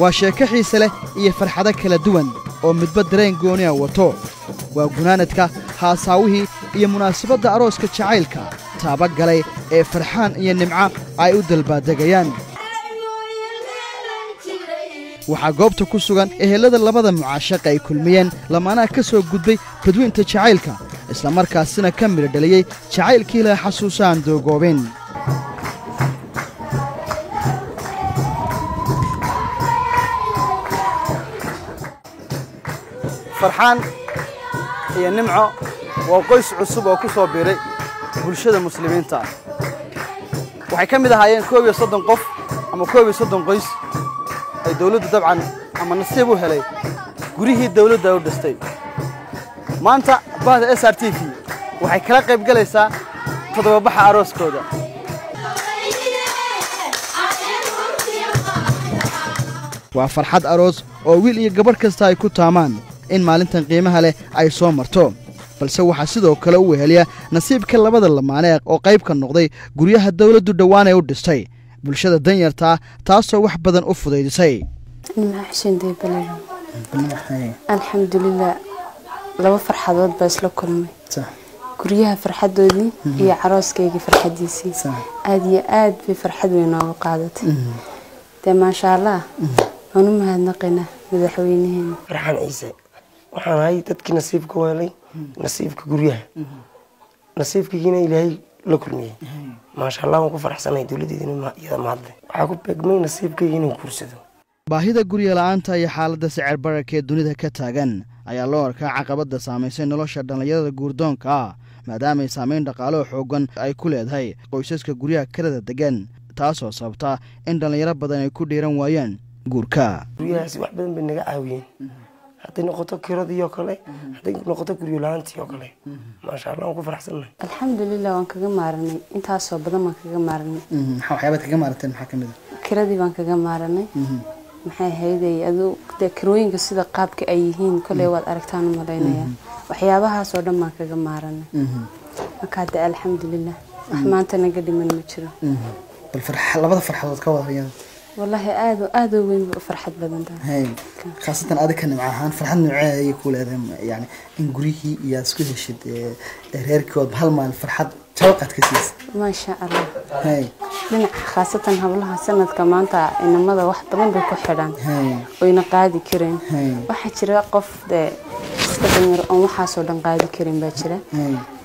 waa sheeko xiise leh iyo farxado kala duwan oo midba dareen gooni ah wato waa gunaanadka haasaawihii iyo munaasabadda arooska jacaylka taaba galay ee farxaan iyo nimco ay u dalbaadegayaan waxaa goobta ku sugan ehelada labada mucaashaq ay kulmiyeen lamaanaha ka soo gudbay badweynta jacaylka isla markaasina ka midho dhaliyey jacaylkii la xasuusaan doogoobeen farxaan iyo nimco waa qoys cusub oo ku soo biiray bulshada muslimiinta waxay ka mid ahaayeen 30 qof ama 30 qoys ay dawladdu dabcan ama nasiib u helay gurihii dawladda u dhistay maanta bahda SRTV waxay kala qayb galaysaa toddobabaxa arooskooda waa farxad aroos oo wiil iyo gabadh kasta ay ku taamaan in maalintan qiimaha leh ay soo marto balse waxaa sidoo kale u weheliya nasiibka labada lamaane oo qayb ka noqday guryaha dawladdu dhawaan ay u dhistay bulshada danyarta taasoo wax badan u fudaydisay alxamdulillah laba farxadood baa isla kulmay guryaha farxadoodii iyo carooskayga farxadiisii aad iyo aad bay farxad weyn noogu qaadatay de maasha Allah aanu mahadnaqina madaxweynaheena farxan ciise waxaan ahay dadkii nasiibka weelay nasiibka guryaha nasiibkiina ilaahay la kulmiyay maasha Allah waan ku faraxsanahay dawladdeedina iyada mahadle waxa ku beegmay nasiibkayga inuu kursado baahida guryo la'aanta iyo xaaladda sicir bararka dunida ka taagan ayaa loo arkaa caqabada saameysay nolosha dhalinyarada guurdoonka ah maadaama ay saameyn dhaqaale xooggan ay ku leedahay qoysaska guryaha kalada degan taasoo sababta in dhalinyaro badan ay ku dhiiran waayaan guurka guryahaasi wax badan bay naga caawiyeen hadday noqoto kiradii oo kale hadday noqoto guryo la'aantii oo kale maasha Allah waan ku faraxsanahay alxamdulillah waan kaga maaranay intaasoo badan waan kaga maaranay waxyaabad kaga maaranteen maxaa kamid ah kiradii waan kaga maaranay maxay hayday adu kirooyinka sida qaabka ay yihiin kale waad aragtaan maleynaya waxyaabahaas oo dhan ma kaga maaranay marka alxamdulillah wax maanta naga dhiman ma jiro bal farxad labada farxadood ka wadayaan wallahi aad weyn farxad badan tahay khaasatan adika nimcahan farxad nuucee ay ku leedahay yani in gurihii iyo isku heshid reerkood hal maal farxad توقعت كسيس ما شاء الله من خاصة هبلها سنة كمان تا إنما ذا واحد طبعا بيكحران وينقادي كرين واحد شراء قف ده استبنير أو وحاسو دنقادي كرين باشرة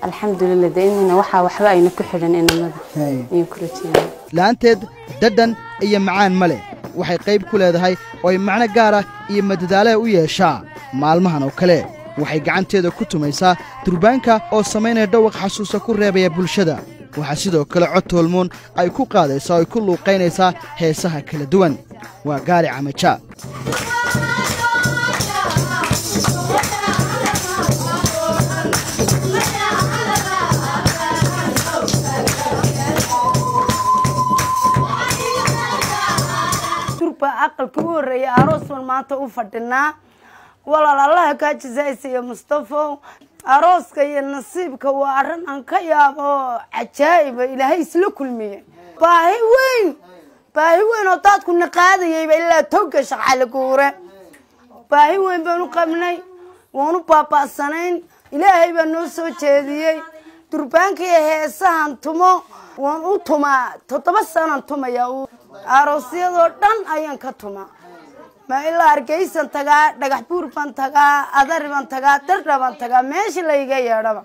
الحمد لله دائما وحبا ينكحران إنما ذا ينكرتين لأنتد ددن أي معان ملي waxay qayb ku leedahay oo macna gaar ah iyo madadaalo u yeeshaa maalmahan oo kale waxay gacanteeda ku tumaysaa durbaanka oo sameynaya dhawaq xasuusa ku reebaya bulshada waxa sidoo kale cod toolmoon ay ku qaadaysaa oo ku luuqaynaysaa heesaha kala duwan waa gaari camaja أقل كبير يا أروس والماتة وفدنا ولا الله كاجزاي سي مصطفى أروس كي النصيب كوارن أنك يا عجائب إلهي سلك المية باهي وين وطات كنا قاضي يبقى إلا توقش على كورة باهي وين بنو قمني وانو بابا سنين إلهي بنو سو تشيدي دربانك يا سان تومو وانو توما تتبسنا توما يا أروسيادو دان أيان كتوما ما إلا أركيسان تغا دغحبور بان تغا أدار بان تغا تردر بان تغا ماشي لأيغا ياربا